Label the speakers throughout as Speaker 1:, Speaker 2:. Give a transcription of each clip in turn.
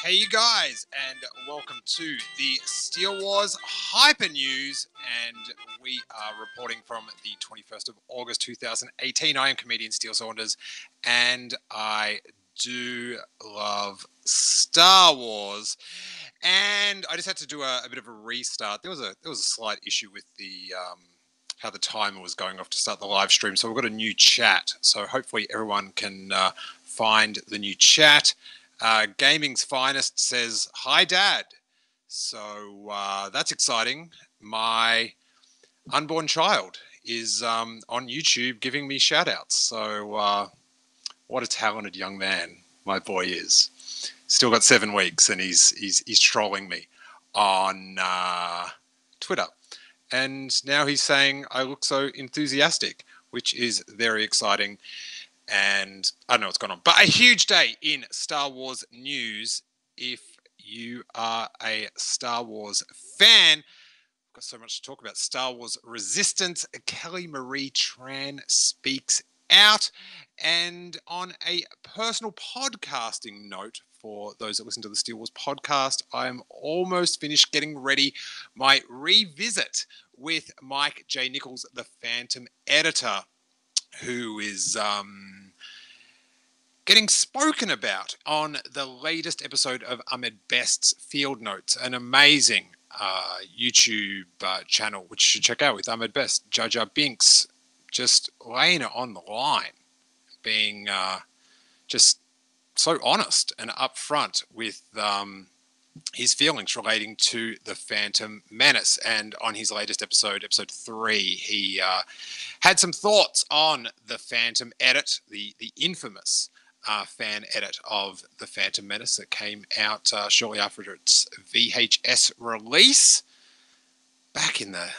Speaker 1: Hey you guys, and welcome to the Steele Wars Hypenews, and we are reporting from the 21st of August 2018. I am comedian Steele Saunders, and I do love Star Wars. And I just had to do a bit of a restart. There was a slight issue with the how the timer was going off to start the live stream, so we've got a new chat. So hopefully everyone can find the new chat. Gaming's Finest says, "Hi, Dad." So that's exciting. My unborn child is on YouTube giving me shout-outs. So what a talented young man my boy is. Still got 7 weeks, and he's trolling me on Twitter. And now he's saying I look so enthusiastic, which is very exciting. And I don't know what's going on. But a huge day in Star Wars news. If you are a Star Wars fan, we've got so much to talk about. Star Wars Resistance. Kelly Marie Tran speaks out. And on a personal podcasting note, for those that listen to the Steele Wars podcast, I am almost finished getting ready my revisit with Mike J. Nichols, the Phantom editor, who is getting spoken about on the latest episode of Ahmed Best's Field Notes, an amazing YouTube channel, which you should check out, with Ahmed Best. Jar Jar Binks just laying it on the line, being just so honest and upfront with his feelings relating to the Phantom Menace. And on his latest episode, episode 3, he had some thoughts on the Phantom edit, the infamous fan edit of the Phantom Menace that came out shortly after its VHS release back in the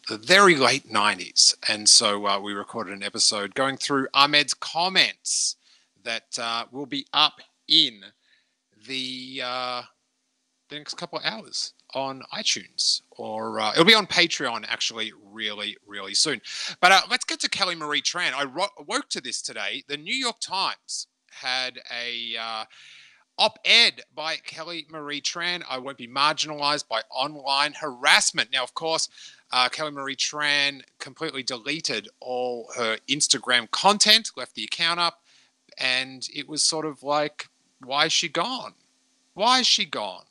Speaker 1: very late 90s. And so we recorded an episode going through Ahmed's comments that will be up in the next couple of hours on iTunes, or it'll be on Patreon actually really, really soon. But let's get to Kelly Marie Tran. I woke to this today. The New York Times had a op-ed by Kelly Marie Tran. I won't be marginalized by online harassment. Now, of course, Kelly Marie Tran completely deleted all her Instagram content, left the account up, and it was sort of like, why is she gone? Why is she gone?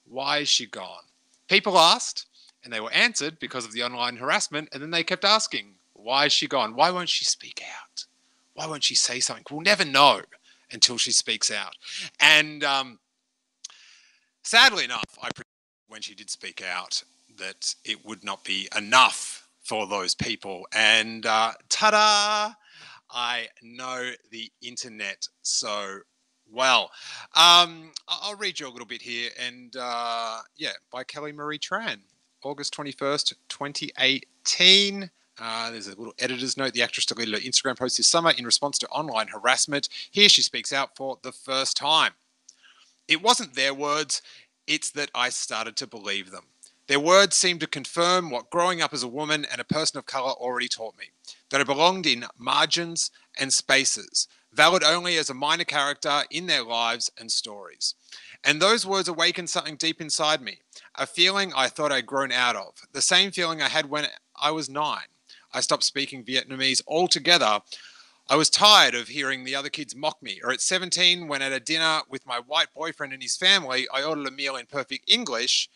Speaker 1: Why is she gone? People asked, and they were answered because of the online harassment, and then they kept asking, why is she gone? Why won't she speak out? Why won't she say something? We'll never know until she speaks out. And sadly enough, I predicted when she did speak out that it would not be enough for those people. And ta-da! I know the internet so well. I'll read you a little bit here. And by Kelly Marie Tran, August 21st, 2018. There's a little editor's note. The actress deleted her Instagram post this summer in response to online harassment. Here she speaks out for the first time. It wasn't their words. It's that I started to believe them. Their words seemed to confirm what growing up as a woman and a person of colour already taught me, that I belonged in margins and spaces, valid only as a minor character in their lives and stories. And those words awakened something deep inside me, a feeling I thought I'd grown out of, the same feeling I had when I was 9. I stopped speaking Vietnamese altogether. I was tired of hearing the other kids mock me. Or at 17, when at a dinner with my white boyfriend and his family, I ordered a meal in perfect English.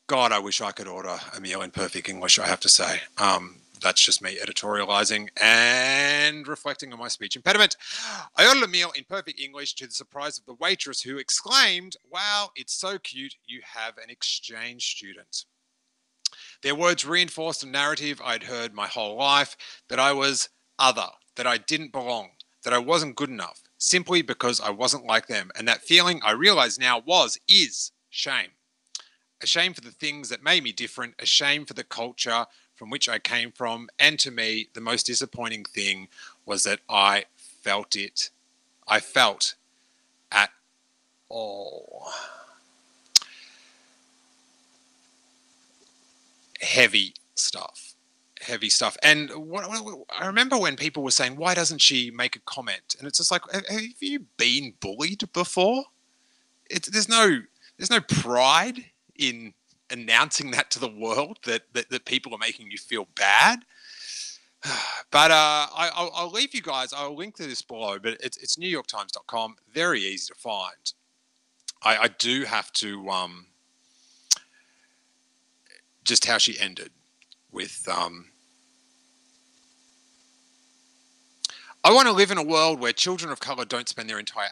Speaker 1: God, I wish I could order a meal in perfect English, I have to say. That's just me editorializing and reflecting on my speech impediment. I ordered a meal in perfect English to the surprise of the waitress, who exclaimed, "Wow, it's so cute, you have an exchange student." Their words reinforced a narrative I'd heard my whole life, that I was other, that I didn't belong, that I wasn't good enough, simply because I wasn't like them. And that feeling, I realize now, is shame. A shame for the things that made me different, a shame for the culture from which I came from, and to me, the most disappointing thing was that I felt it. I felt at all. Heavy stuff. heavy stuff. And I remember when people were saying, why doesn't she make a comment? And it's just like, have you been bullied before? There's no pride in announcing that to the world that people are making you feel bad. But I'll leave you guys. I'll link to this below, but it's NewYorkTimes.com. Very easy to find. I do have to just how she ended with I want to live in a world where children of color don't spend their entire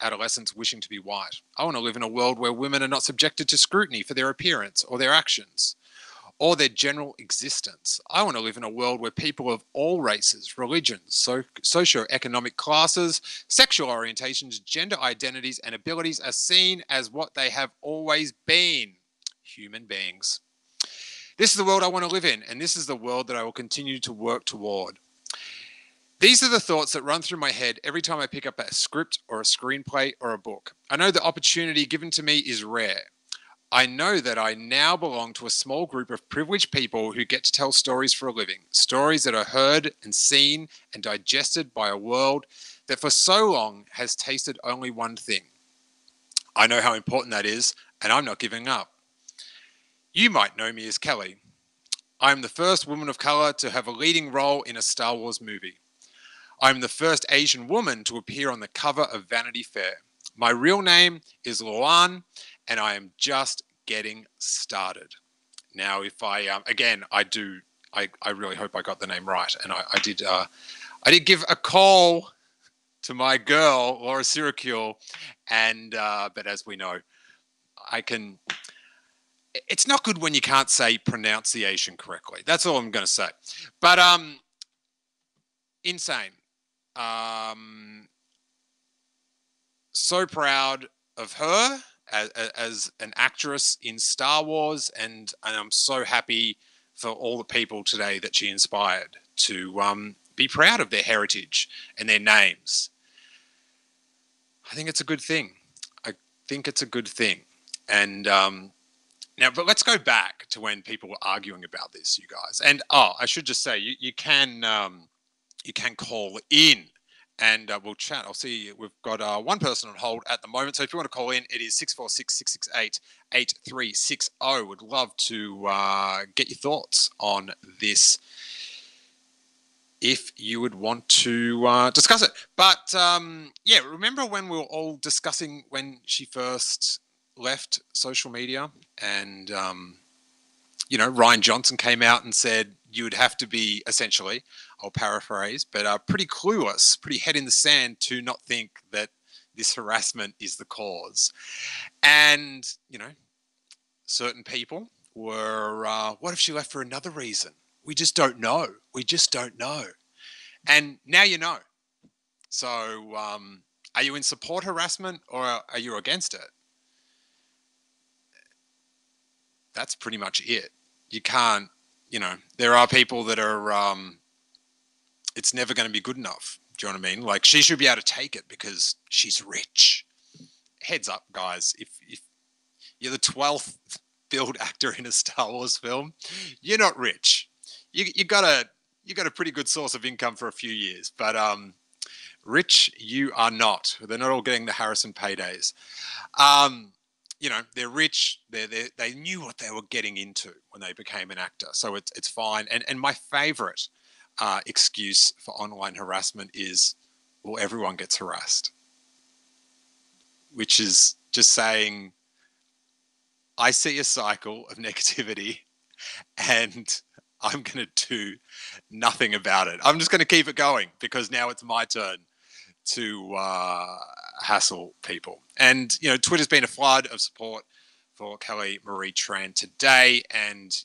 Speaker 1: adolescence wishing to be white. I want to live in a world where women are not subjected to scrutiny for their appearance or their actions or their general existence. I want to live in a world where people of all races, religions, socioeconomic classes, sexual orientations, gender identities, and abilities are seen as what they have always been: human beings. This is the world I want to live in, and this is the world that I will continue to work toward. These are the thoughts that run through my head every time I pick up a script or a screenplay or a book. I know the opportunity given to me is rare. I know that I now belong to a small group of privileged people who get to tell stories for a living, stories that are heard and seen and digested by a world that for so long has tasted only one thing. I know how important that is, and I'm not giving up. You might know me as Kelly. I am the first woman of color to have a leading role in a Star Wars movie. I am the first Asian woman to appear on the cover of Vanity Fair. My real name is Luan, and I am just getting started. Now, if I really hope I got the name right, and I did give a call to my girl Laura Syracuse, and but as we know, it's not good when you can't say pronunciation correctly. That's all I'm going to say. But insane. So proud of her as an actress in Star Wars, and I'm so happy for all the people today that she inspired to be proud of their heritage and their names. I think it's a good thing. And now, but let's go back to when people were arguing about this, you guys. And I should just say, you can call in and we'll chat. I'll see we've got one person on hold at the moment. So if you want to call in, it is 646-668-8360. Would love to get your thoughts on this if you would want to discuss it. But yeah, remember when we were all discussing when she first left social media and Ryan Johnson came out and said you would have to be, essentially, I'll paraphrase, but pretty clueless, pretty head in the sand to not think that this harassment is the cause. And, certain people were, what if she left for another reason? We just don't know. And now you know. So are you in support harassment or are you against it? That's pretty much it. You can't, there are people that are, it's never going to be good enough. Do you know what I mean? Like, she should be able to take it because she's rich. Heads up, guys. If you're the 12th billed actor in a Star Wars film, you're not rich. You got a pretty good source of income for a few years, but rich you are not. They're not all getting the Harrison paydays. They're rich. They knew what they were getting into when they became an actor, so it's fine. And my favorite excuse for online harassment is, well, everyone gets harassed, which is just saying, I see a cycle of negativity, and I'm going to do nothing about it. I'm just going to keep it going because now it's my turn to hassle people. And, Twitter's been a flood of support for Kelly Marie Tran today. And,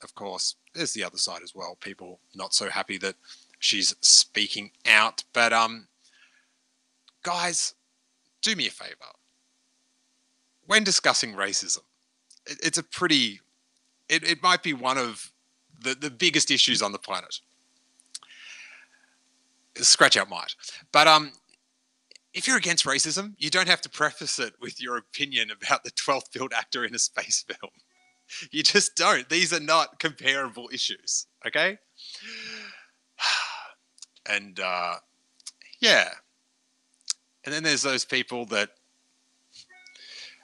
Speaker 1: of course, there's the other side as well. People not so happy that she's speaking out. But, guys, do me a favor. When discussing racism, it's a pretty... It might be one of the biggest issues on the planet. Scratch out might. But if you're against racism, you don't have to preface it with your opinion about the 12th billed actor in a space film. You just don't. These are not comparable issues, okay? And yeah. And then there's those people that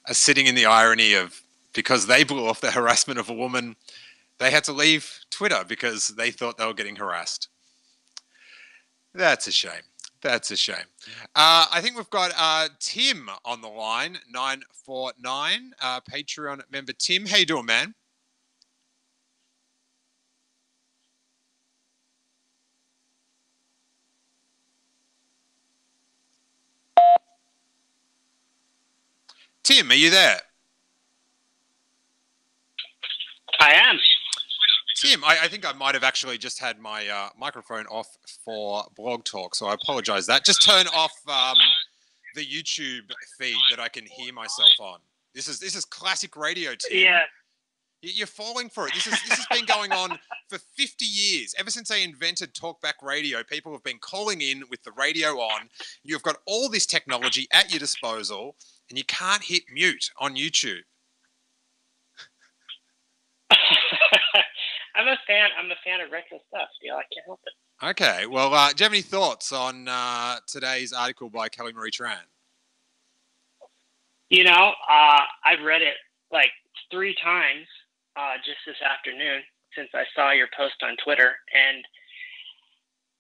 Speaker 1: are sitting in the irony of, because they blew off the harassment of a woman, they had to leave Twitter because they thought they were getting harassed. That's a shame. That's a shame. I think we've got Tim on the line, 949, Patreon member. Tim, how you doing, man? Tim, are you there?
Speaker 2: I am.
Speaker 1: Tim, I think I might have actually just had my microphone off for Blog Talk, so I apologize. That just turn off the YouTube feed that I can hear myself on. This is classic radio, Tim.
Speaker 2: Yeah.
Speaker 1: You're falling for it. This has been going on for 50 years. Ever since they invented talkback radio, people have been calling in with the radio on. You've got all this technology at your disposal, and you can't hit mute on YouTube.
Speaker 2: I'm a fan of retro stuff, Steele. I can't help it.
Speaker 1: Okay. Well, do you have any thoughts on today's article by Marie Tran?
Speaker 2: You know, I've read it like 3 times just this afternoon since I saw your post on Twitter, and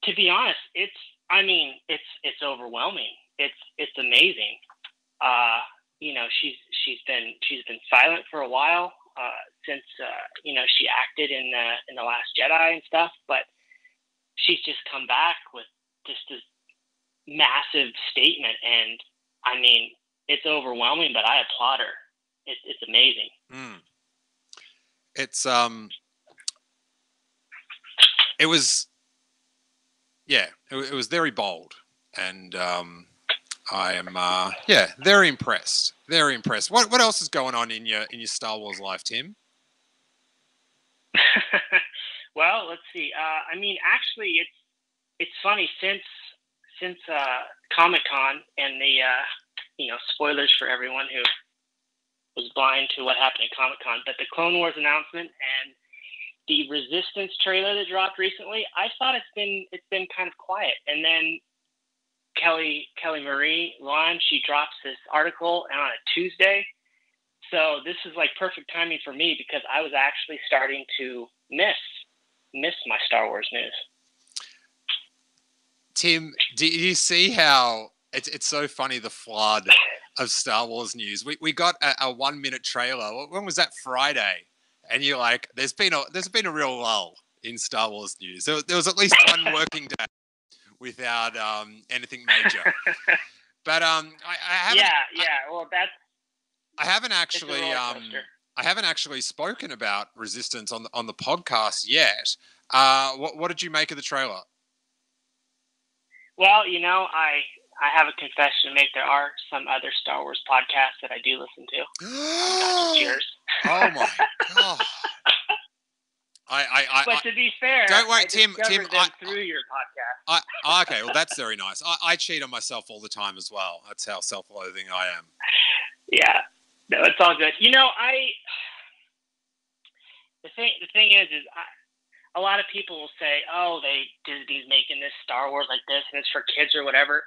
Speaker 2: to be honest, it's overwhelming. It's amazing. You know, she's been silent for a while since you know, she acted in the Last Jedi and stuff, but she's just come back with just this massive statement, and I mean, it's overwhelming, but I applaud her. It's amazing.
Speaker 1: It's it was very bold, and I am very impressed. Very impressed. What else is going on in your Star Wars life, Tim?
Speaker 2: Well, let's see. I mean, actually, it's funny since Comic-Con and the you know, spoilers for everyone who was blind to what happened at Comic-Con, but the Clone Wars announcement and the Resistance trailer that dropped recently, I thought it's been kind of quiet. And then Kelly Marie Tran, she drops this article on a Tuesday. So this is like perfect timing for me because I was actually starting to miss my Star Wars news.
Speaker 1: Tim, do you see how it's so funny, the flood of Star Wars news? We got a 1-minute trailer. When was that? Friday. And you're like, there's been a real lull in Star Wars news. There was at least one working day without anything major. But I haven't.
Speaker 2: Yeah. Well, that's.
Speaker 1: I haven't actually spoken about Resistance on the podcast yet. What did you make of the trailer?
Speaker 2: Well, you know, I have a confession to make. There are some other Star Wars podcasts that I do listen to. Not just yours.
Speaker 1: Oh my god!
Speaker 2: But to be fair,
Speaker 1: don't worry, Tim.
Speaker 2: Through your podcast.
Speaker 1: Okay, well that's very nice. I cheat on myself all the time as well. That's how self-loathing I am.
Speaker 2: Yeah, no, it's all good. You know, the thing is a lot of people will say, "Oh, Disney's making this Star Wars like this, and it's for kids or whatever."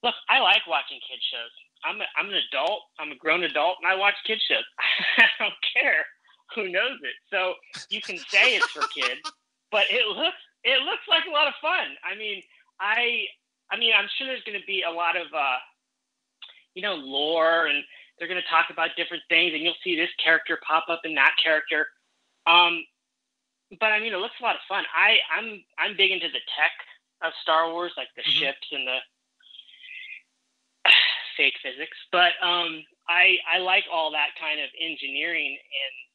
Speaker 2: Look, I like watching kids shows. I'm an adult. I'm a grown adult, and I watch kids shows. I don't care who knows it. So you can say it's for kids, but it looks like a lot of fun. I mean, I'm sure there's going to be a lot of you know, lore, and they're going to talk about different things, and you'll see this character pop up in that character. But I mean, it looks a lot of fun. I'm big into the tech of Star Wars, like the ships and the fake physics. But I like all that kind of engineering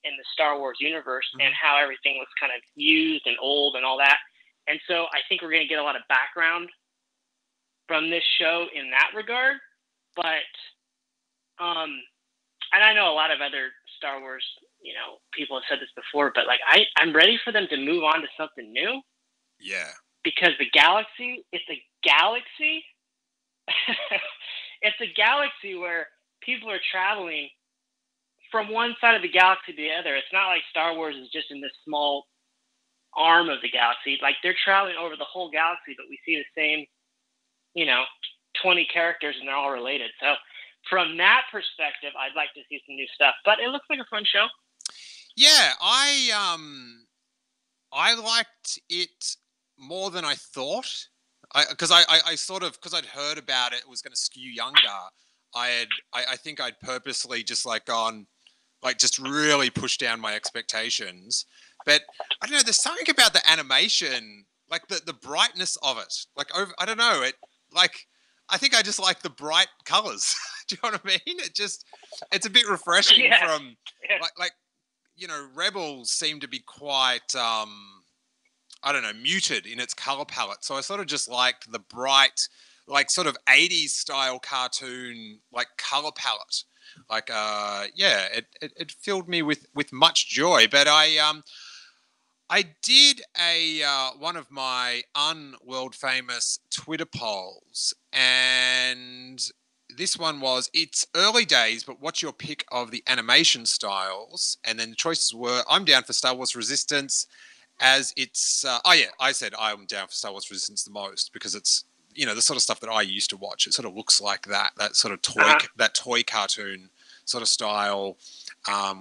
Speaker 2: in the Star Wars universe and how everything was kind of used and old and all that. And so I think we're going to get a lot of background from this show in that regard. But and I know a lot of other Star Wars, you know, people have said this before, but like I'm ready for them to move on to something new.
Speaker 1: Yeah.
Speaker 2: Because it's a galaxy. It's a galaxy where people are traveling from one side of the galaxy to the other. It's not like Star Wars is just in this small arm of the galaxy. Like, they're traveling over the whole galaxy, but we see the same, 20 characters, and they're all related. So from that perspective, I'd like to see some new stuff. But it looks like a fun show.
Speaker 1: Yeah, I liked it more than I thought. Because I'd heard about it was going to skew younger. I think I'd purposely just just really push down my expectations. But I don't know, there's something about the animation, like the brightness of it. I don't know, I think I just like the bright colors. Do you know what I mean? It's a bit refreshing from Rebels seem to be quite I don't know, muted in its color palette. So I sort of just liked the bright, sort of 80s style cartoon, color palette. It filled me with much joy. But I did one of my unworld famous Twitter polls, and this one was, it's early days, but what's your pick of the animation styles? And then the choices were, I'm down for Star Wars Resistance, as it's I said I'm down for Star Wars Resistance the most because it's the sort of stuff that I used to watch. It sort of looks like that sort of that toy cartoon sort of style,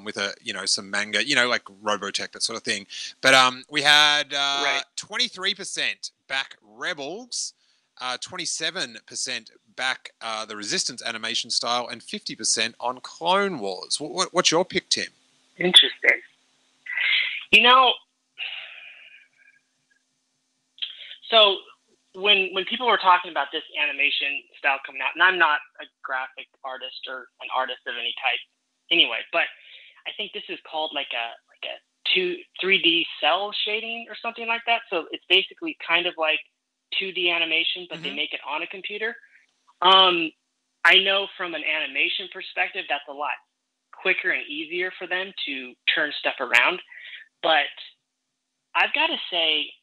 Speaker 1: with some manga, like Robotech, that sort of thing. But we had 23% back Rebels, 27% back the Resistance animation style, and 50% on Clone Wars. What's your pick, Tim?
Speaker 2: Interesting. So when people were talking about this animation style coming out, and I'm not a graphic artist or an artist of any type anyway, but I think this is called like a 3D cell shading or something like that. So it's basically kind of like 2D animation, but they make it on a computer. I know from an animation perspective, that's a lot quicker and easier for them to turn stuff around. But I've got to say,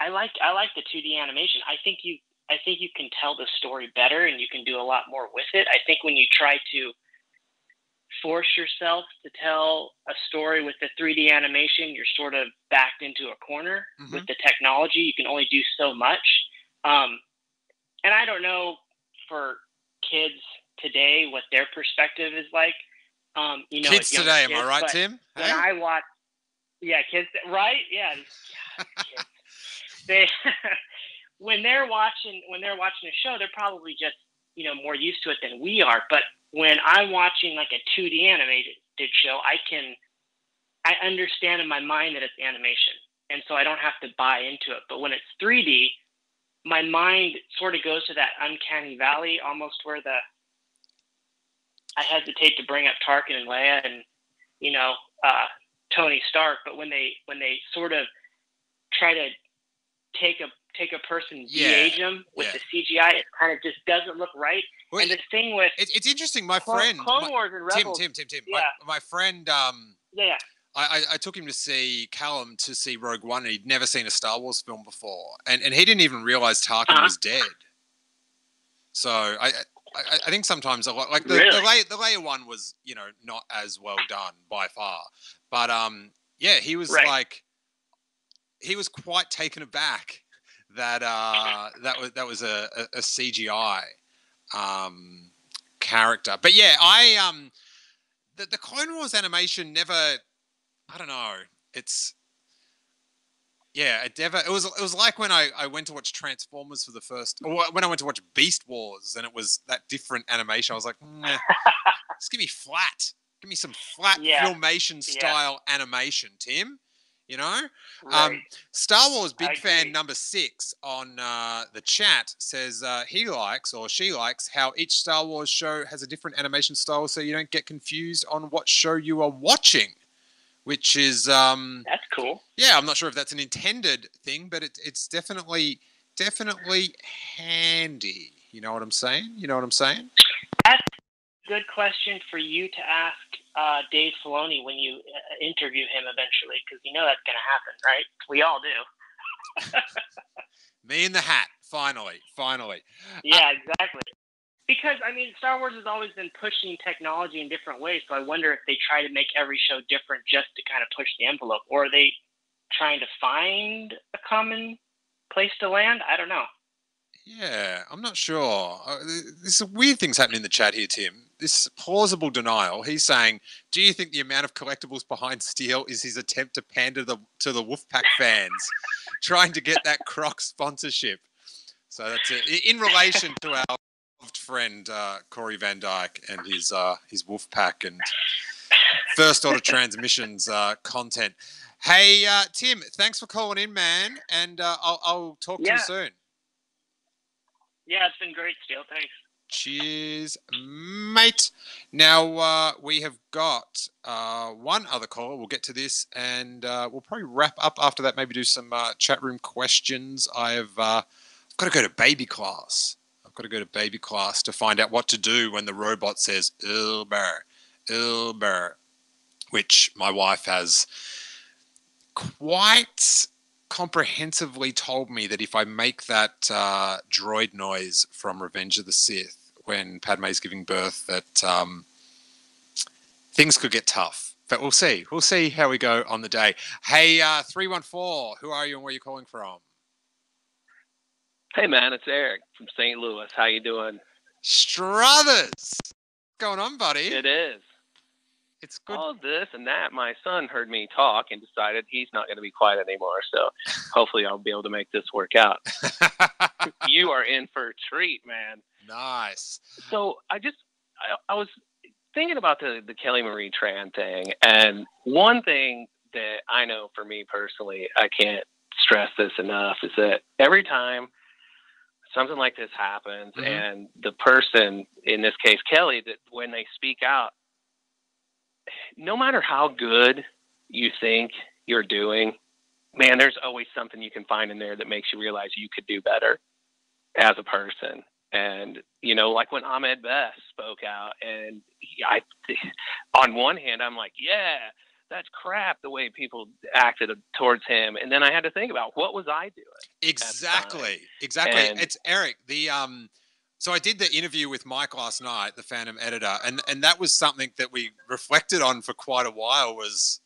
Speaker 2: I like the 2D animation. I think you can tell the story better, and you can do a lot more with it. I think when you try to force yourself to tell a story with the 3D animation, you're sort of backed into a corner. With the technology. You can only do so much. And I don't know for kids today what their perspective is like.
Speaker 1: Kids today, am I right, Tim?
Speaker 2: When I watch, kids, right? Yeah, kids. They when they're watching a show, they're probably just more used to it than we are. But when I'm watching like a 2D animated show, I understand in my mind that it's animation, and so I don't have to buy into it. But when it's 3D, my mind sort of goes to that uncanny valley, almost where I hesitate to bring up Tarkin and Leia and Tony Stark, but when they sort of try to take a person, de-age them with the CGI, it kind of just doesn't look right. Well, and the thing with
Speaker 1: it's interesting. My friend
Speaker 2: Clone Wars and Rebels,
Speaker 1: Tim. Yeah. My friend. I took him to see Callum to see Rogue One, and he'd never seen a Star Wars film before, and he didn't even realize Tarkin was dead. So I think sometimes a lot, like the Leia one was not as well done by far, but he was he was quite taken aback that that was a CGI character. But the Clone Wars animation never, I don't know, it was like when I went to watch Transformers for the first, or when I went to watch Beast Wars, and it was that different animation. I was like, just give me flat. Give me some flat Filmation style animation, Tim. Star Wars Big Fan number 6 on the chat says he likes, or she likes, how each Star Wars show has a different animation style, so you don't get confused on what show you are watching, which is
Speaker 2: that's cool.
Speaker 1: Yeah, I'm not sure if that's an intended thing, but it's definitely handy. You know what I'm saying?
Speaker 2: That's a good question for you to ask Dave Filoni when you interview him eventually, because that's going to happen, right? We all do.
Speaker 1: Me in the hat, finally.
Speaker 2: Yeah, exactly. Because, Star Wars has always been pushing technology in different ways, so I wonder if they try to make every show different just to kind of push the envelope, or are they trying to find a common place to land. I don't know.
Speaker 1: Yeah, I'm not sure. There's weird things happening in the chat here, Tim. This plausible denial. He's saying, "Do you think the amount of collectibles behind Steele is his attempt to pander to the Wolfpack fans, trying to get that Croc sponsorship?" So that's it. In relation to our loved friend Corey Van Dyke and his Wolfpack and First Order Transmissions content. Hey, Tim, thanks for calling in, man, and I'll talk to you soon.
Speaker 2: Yeah, it's been great, Steele. Thanks.
Speaker 1: Cheers, mate. Now, we have got one other caller. We'll get to this, and we'll probably wrap up after that, maybe do some chat room questions. I've got to go to baby class. I've got to go to baby class to find out what to do when the robot says, Ilber, Ilber, which my wife has quite comprehensively told me that if I make that droid noise from Revenge of the Sith when Padme's giving birth, that things could get tough. But we'll see. We'll see how we go on the day. Hey, 314, who are you and where are you calling from?
Speaker 3: Hey, man, it's Eric from St. Louis. How you doing?
Speaker 1: Struthers! What's going on, buddy?
Speaker 3: It is.
Speaker 1: It's good.
Speaker 3: All this and that. My son heard me talk and decided he's not going to be quiet anymore. So hopefully I'll be able to make this work out. You are in for a treat, man.
Speaker 1: Nice.
Speaker 3: So I was thinking about the Kelly Marie Tran thing. And one thing that I know for me personally, I can't stress this enough, is that every time something like this happens and the person, in this case, Kelly, that when they speak out, no matter how good you think you're doing, man, there's always something you can find in there that makes you realize you could do better as a person. And, you know, like when Ahmed Best spoke out, and on one hand, I'm like, yeah, that's crap the way people acted towards him. And then I had to think about, what was I doing?
Speaker 1: Exactly. And it's Eric. So I did the interview with Mike last night, the Phantom editor, and that was something that we reflected on for quite a while, was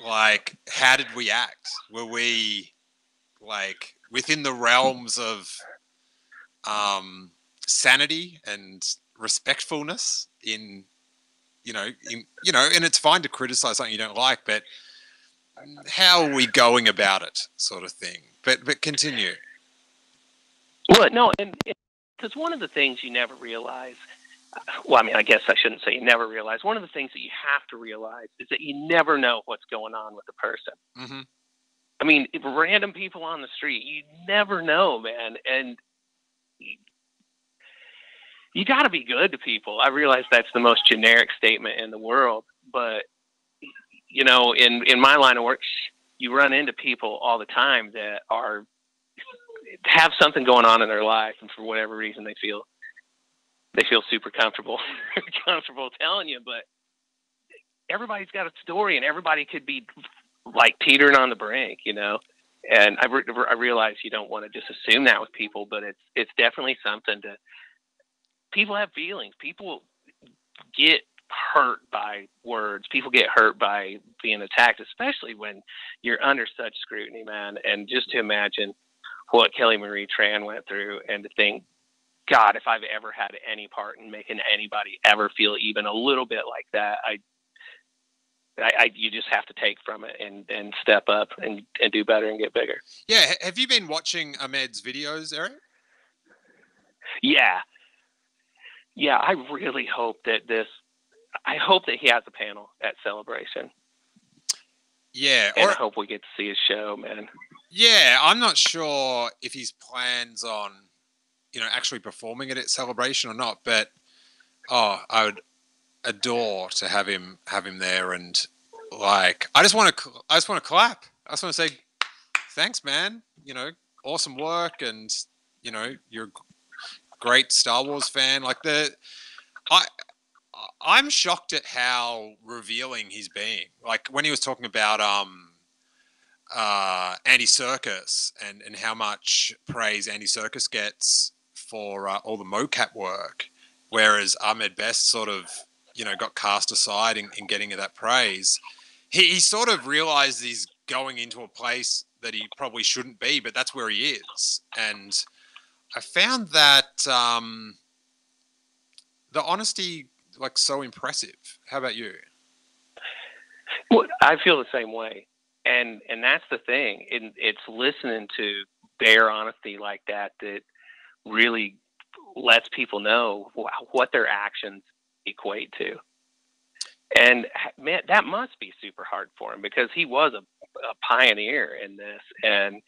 Speaker 1: like, how did we act? Were we like within the realms of sanity and respectfulness and it's fine to criticize something you don't like, but how are we going about it, sort of thing. But continue.
Speaker 3: Well, no, and because one of the things you never realize, well, I mean, I guess I shouldn't say you never realize. One of the things that you have to realize is that you never know what's going on with the person.
Speaker 1: Mm-hmm.
Speaker 3: I mean, if random people on the street, you never know, man. And you got to be good to people. I realize that's the most generic statement in the world, but you know, in my line of work, you run into people all the time that have something going on in their life, and for whatever reason they feel super comfortable telling you. But everybody's got a story, and everybody could be like teetering on the brink, you know. And I realize you don't want to just assume that with people, but it's definitely something to. People have feelings. People get hurt by words. People get hurt by being attacked, especially when you're under such scrutiny, man. And just to imagine what Kelly Marie Tran went through, and to think, God, if I've ever had any part in making anybody ever feel even a little bit like that, you just have to take from it and step up and do better and get bigger.
Speaker 1: Yeah. Have you been watching Ahmed's videos, Eric?
Speaker 3: Yeah. Yeah. I really hope that he has a panel at Celebration.
Speaker 1: Yeah.
Speaker 3: And I hope we get to see his show, man.
Speaker 1: Yeah. I'm not sure if his plans on, actually performing it at Celebration or not, but I would adore to have him there, and like I just want to clap. I just want to say thanks, man. Awesome work, and you're a great Star Wars fan. Like I'm shocked at how revealing he's being. Like when he was talking about Andy Serkis and how much praise Andy Serkis gets for all the mocap work, whereas Ahmed Best sort of got cast aside in getting that praise. He sort of realized he's going into a place that he probably shouldn't be, but that's where he is. And I found that the honesty like so impressive. How about you?
Speaker 3: Well, I feel the same way, and that's the thing. It's listening to their honesty like that really lets people know what their actions equate to. And man, that must be super hard for him, because he was a pioneer in this, and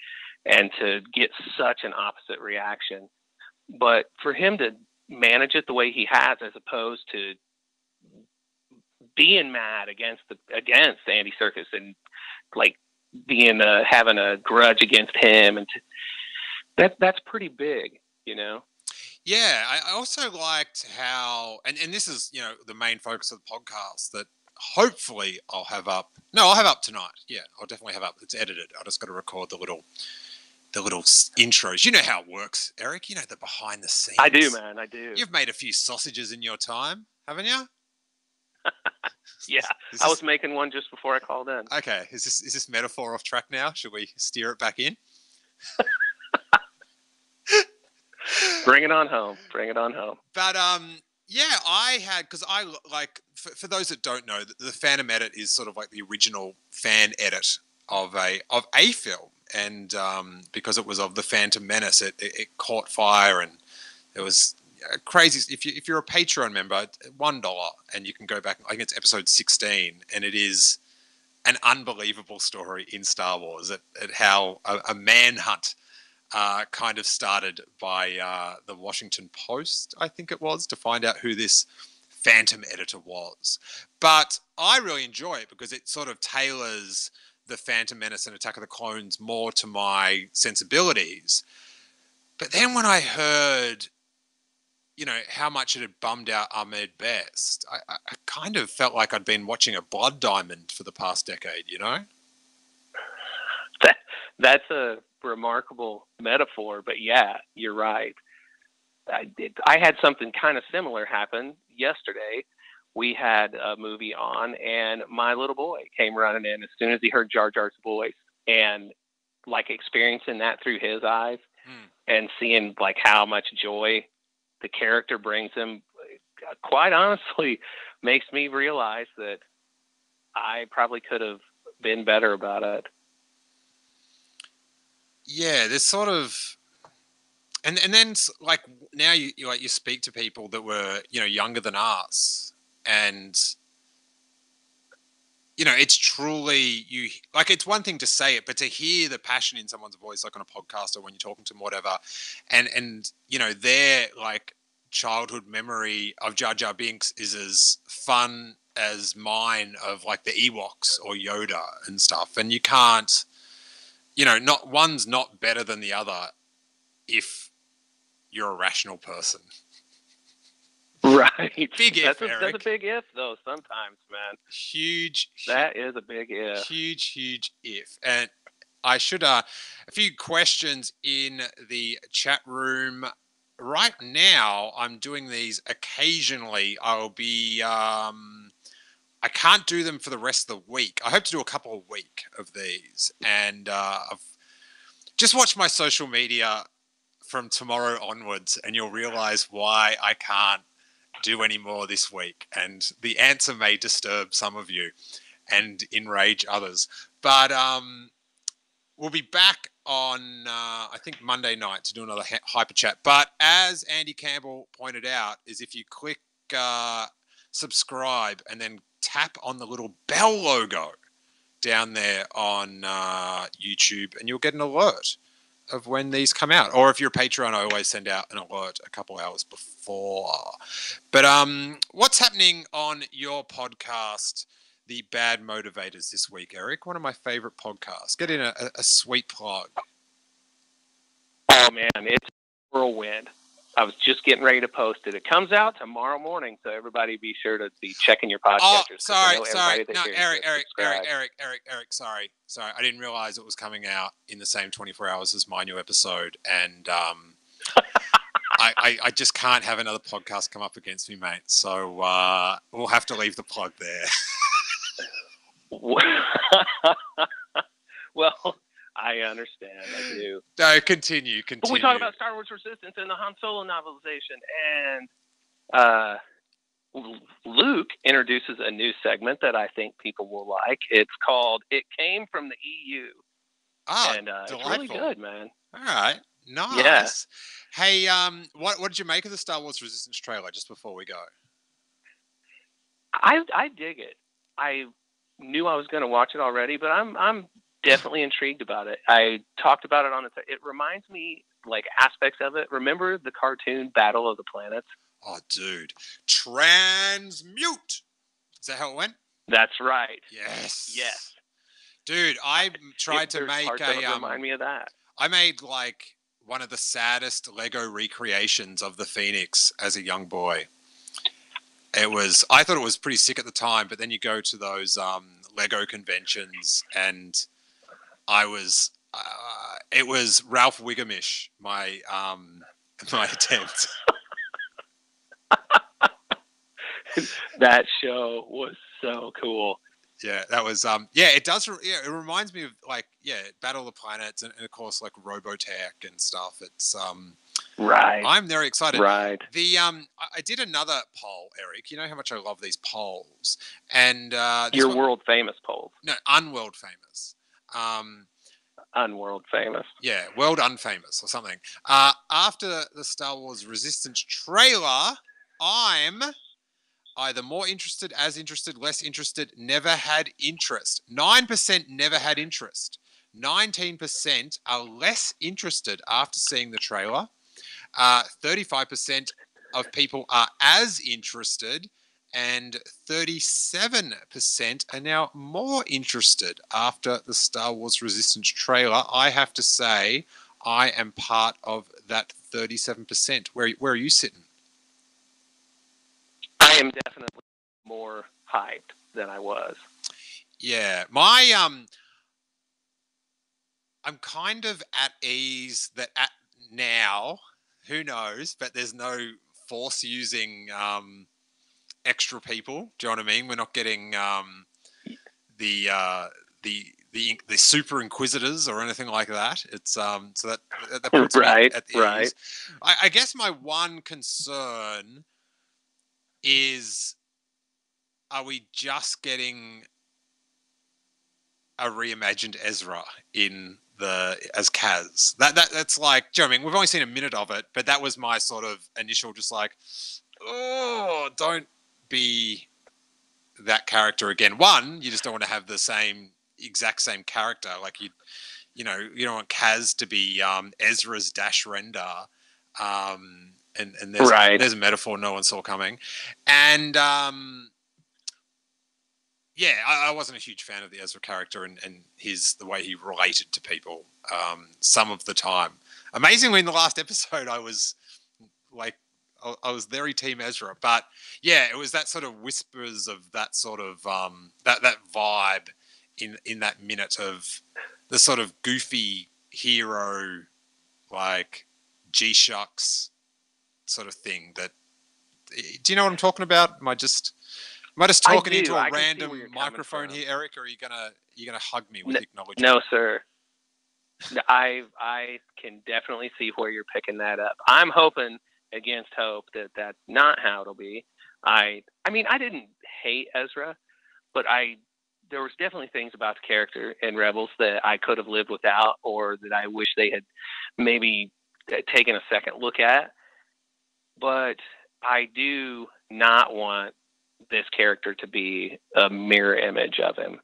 Speaker 3: to get such an opposite reaction. But for him to manage it the way he has, as opposed to being mad against Andy Serkis and like being having a grudge against him, and that's pretty big, you know.
Speaker 1: Yeah, I also liked how, and this is, you know, the main focus of the podcast that hopefully I'll have up. No, I'll have up tonight. Yeah, I'll definitely have up. It's edited. I just got to record the little intros. You know how it works, Eric. You know the behind the scenes.
Speaker 3: I do, man. I do.
Speaker 1: You've made a few sausages in your time, haven't you?
Speaker 3: Yeah, I was making one just before I called in.
Speaker 1: Okay, is this metaphor off track now? Should we steer it back in?
Speaker 3: Bring it on home. Bring it on home.
Speaker 1: But yeah, I had, because I like, for those that don't know, the Phantom edit is sort of like the original fan edit of a film, and because it was of the Phantom Menace, it caught fire, and it was crazy. If you're a Patreon member, $1, and you can go back. I think it's episode 16, and it is an unbelievable story in Star Wars at how a manhunt kind of started by the Washington Post, I think it was, to find out who this Phantom editor was. But I really enjoy it because it sort of tailors the Phantom Menace and Attack of the Clones more to my sensibilities. But then when I heard, you know, how much it had bummed out Ahmed Best, I kind of felt like I'd been watching a Blood Diamond for the past decade, you know?
Speaker 3: That's a remarkable metaphor, but yeah, you're right. I had something kind of similar happen yesterday. We had a movie on, and my little boy came running in as soon as he heard Jar Jar's voice, and like experiencing that through his eyes and seeing like how much joy the character brings him, quite honestly, makes me realize that I probably could have been better about it.
Speaker 1: Yeah, there's sort of, and then like now you speak to people that were, you know, younger than us, and you know, it's truly, you like, it's one thing to say it, but to hear the passion in someone's voice, like on a podcast or when you're talking to them, whatever, and you know, their like childhood memory of Jar Jar Binks is as fun as mine of like the Ewoks or Yoda and stuff, and you can't. You know, not one's not better than the other if you're a rational person.
Speaker 3: Right.
Speaker 1: Big if, Eric.
Speaker 3: That's a big if, though, sometimes, man.
Speaker 1: Huge.
Speaker 3: That is a big if.
Speaker 1: Huge if. And I should, a few questions in the chat room. Right now, I'm doing these occasionally. I'll be... I can't do them for the rest of the week. I hope to do a couple a week of these. And I've just watched my social media from tomorrow onwards, and you'll realize why I can't do any more this week. And the answer may disturb some of you and enrage others. But we'll be back on, I think, Monday night to do another Hyper Chat. But as Andy Campbell pointed out, is if you click subscribe and then tap on the little bell logo down there on YouTube, and you'll get an alert of when these come out. Or if you're a Patreon, I always send out an alert a couple hours before. But what's happening on your podcast, The Bad Motivators, this week, Eric? One of my favorite podcasts. Get in a sweet plug.
Speaker 3: Oh, man, it's a whirlwind. I was just getting ready to post it. It comes out tomorrow morning, so everybody be sure to be checking your podcasters.
Speaker 1: Oh, sorry. No, Eric, sorry. I didn't realize it was coming out in the same 24 hours as my new episode, and I just can't have another podcast come up against me, mate. So we'll have to leave the plug there.
Speaker 3: Well, I understand. I do.
Speaker 1: No, continue.
Speaker 3: But we talk about Star Wars Resistance and the Han Solo novelization, and Luke introduces a new segment that I think people will like. It's called "It Came from the EU."
Speaker 1: Ah,
Speaker 3: and
Speaker 1: delightful.
Speaker 3: it's really good, man.
Speaker 1: All right, nice.
Speaker 3: Yeah.
Speaker 1: Hey, what did you make of the Star Wars Resistance trailer? Just before we go,
Speaker 3: I dig it. I knew I was going to watch it already, but I'm definitely intrigued about it. I talked about it on it. It reminds me, like, aspects of it. Remember the cartoon Battle of the Planets?
Speaker 1: Oh, dude, transmute. Is that how it went?
Speaker 3: That's right.
Speaker 1: Yes.
Speaker 3: Yes.
Speaker 1: Dude, I tried to make
Speaker 3: remind me of that.
Speaker 1: I made like one of the saddest Lego recreations of the Phoenix as a young boy. I thought it was pretty sick at the time, but then you go to those Lego conventions, and it was Ralph Wiggum-ish, my attempt.
Speaker 3: That show was so cool.
Speaker 1: Yeah, that was it does. Yeah, it reminds me of like Battle of the Planets and of course like Robotech and stuff. It's
Speaker 3: right.
Speaker 1: I'm very excited.
Speaker 3: Right.
Speaker 1: The I did another poll, Eric. You know how much I love these polls, and
Speaker 3: your world famous polls.
Speaker 1: No, unworld famous.
Speaker 3: Unworld famous.
Speaker 1: Yeah, world unfamous or something. After the Star Wars Resistance trailer, I'm either more interested, as interested, less interested, never had interest. 9% never had interest. 19% are less interested after seeing the trailer. 35% of people are as interested, and 37% are now more interested after the Star Wars Resistance trailer. I have to say, I am part of that 37%. Where are you sitting?
Speaker 3: I am definitely more hyped than I was.
Speaker 1: Yeah, I'm kind of at ease that now, who knows, but there's no force using extra people. Do you know what I mean? We're not getting the super inquisitors or anything like that. It's so that puts me at ease.
Speaker 3: Right.
Speaker 1: I guess my one concern is, are we just getting a reimagined Ezra as Kaz? That's like, do you know what I mean? We've only seen a minute of it, but that was my sort of initial just like, oh, don't be that character again. One, you just don't want to have the exact same character. Like you don't want Kaz to be Ezra's Dash Rendar. And there's a metaphor no one saw coming. And I wasn't a huge fan of the Ezra character and the way he related to people some of the time. Amazingly, in the last episode, I was very team Ezra. But yeah, it was that sort of whispers of that sort of that vibe in that minute of the sort of goofy hero, like G-Shucks sort of thing. That, do you know what I'm talking about? Am I just talking into a random microphone here, Eric, or are you gonna hug me with acknowledgement?
Speaker 3: No, sir. I can definitely see where you're picking that up. I'm hoping against hope that that's not how it'll be. I mean, I didn't hate Ezra, but there was definitely things about the character in Rebels that I could have lived without, or that I wish they had maybe taken a second look at. But I do not want this character to be a mirror image of him.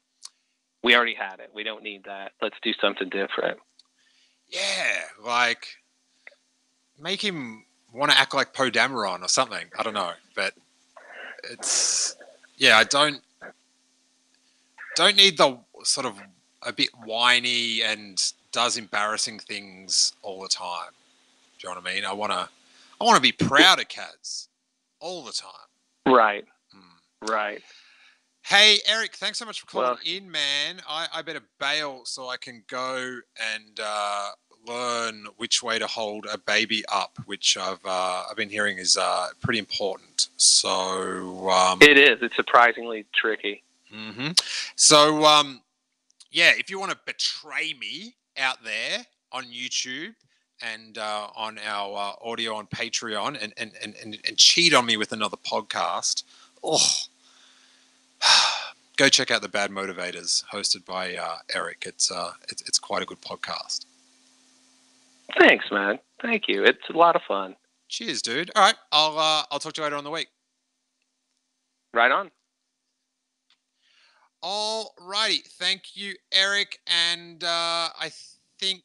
Speaker 3: We already had it. We don't need that. Let's do something different.
Speaker 1: Yeah, like make him want to act like Poe Dameron or something. I don't know, but I don't need the sort of a bit whiny and does embarrassing things all the time. Do you know what I mean? I want to be proud of Kaz all the time.
Speaker 3: Right. Right.
Speaker 1: Hey, Eric, thanks so much for calling in, man. I better bail so I can go and learn which way to hold a baby up, which I've been hearing is pretty important. So
Speaker 3: it is. It's surprisingly tricky.
Speaker 1: Mm-hmm. So yeah, if you want to betray me out there on YouTube and on our audio on Patreon and cheat on me with another podcast, go check out the Bad Motivators, hosted by Eric. It's quite a good podcast.
Speaker 3: Thanks, man. Thank you. It's a lot of fun.
Speaker 1: Cheers, dude. All right, I'll talk to you later on the week.
Speaker 3: Right on.
Speaker 1: All righty. Thank you, Eric. And I think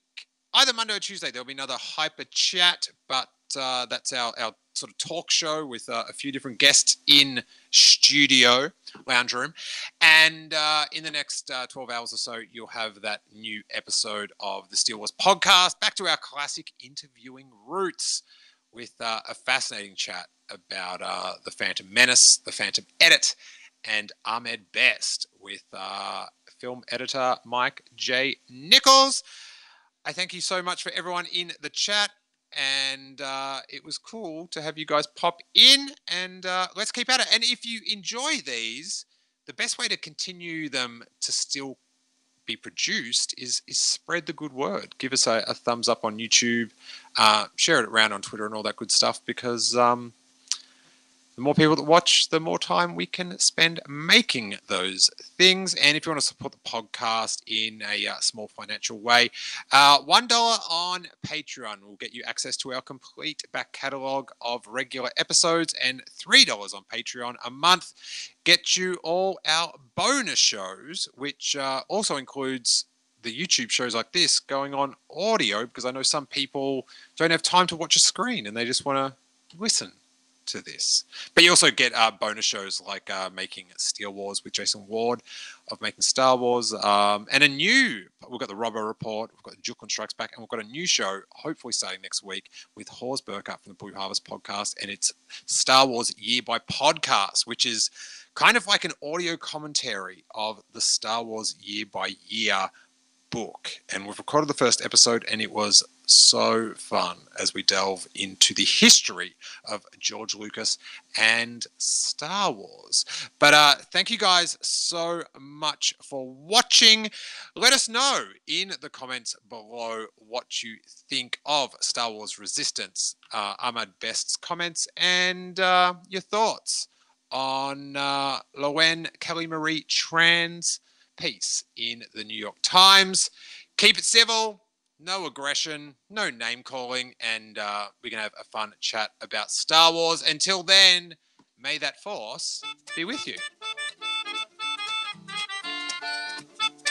Speaker 1: either Monday or Tuesday there'll be another Hyper Chat, but that's our sort of talk show with a few different guests in studio, lounge room. And in the next 12 hours or so, you'll have that new episode of the Steele Wars podcast, back to our classic interviewing roots with a fascinating chat about the Phantom Menace, the Phantom Edit, and Ahmed Best with film editor Mike J. Nichols. I thank you so much for everyone in the chat, and it was cool to have you guys pop in, and let's keep at it. And if you enjoy these, the best way to continue them to still be produced is spread the good word. Give us a thumbs up on YouTube, share it around on Twitter and all that good stuff, because the more people that watch, the more time we can spend making those things. And if you want to support the podcast in a small financial way, $1 on Patreon will get you access to our complete back catalogue of regular episodes, and $3 on Patreon a month get you all our bonus shows, which also includes the YouTube shows like this going on audio, because I know some people don't have time to watch a screen and they just want to listen to this. But you also get bonus shows like making Steele Wars with Jason Ward of Making Star Wars, and we've got the Robbo Report, we've got Juklin Strikes Back, and we've got a new show hopefully starting next week with Hors Burkhardt from the Blue Harvest podcast, and it's Star Wars Year by Podcast, which is kind of like an audio commentary of the Star Wars Year by Year book. And we've recorded the first episode, and it was so fun as we delve into the history of George Lucas and Star Wars. But thank you guys so much for watching. Let us know in the comments below what you think of Star Wars Resistance, Ahmed Best's comments, and your thoughts on Lowen Kelly Marie Tran's piece in the New York Times. Keep it civil, no aggression, no name calling, and we can have a fun chat about Star Wars. Until then, may that force be with you.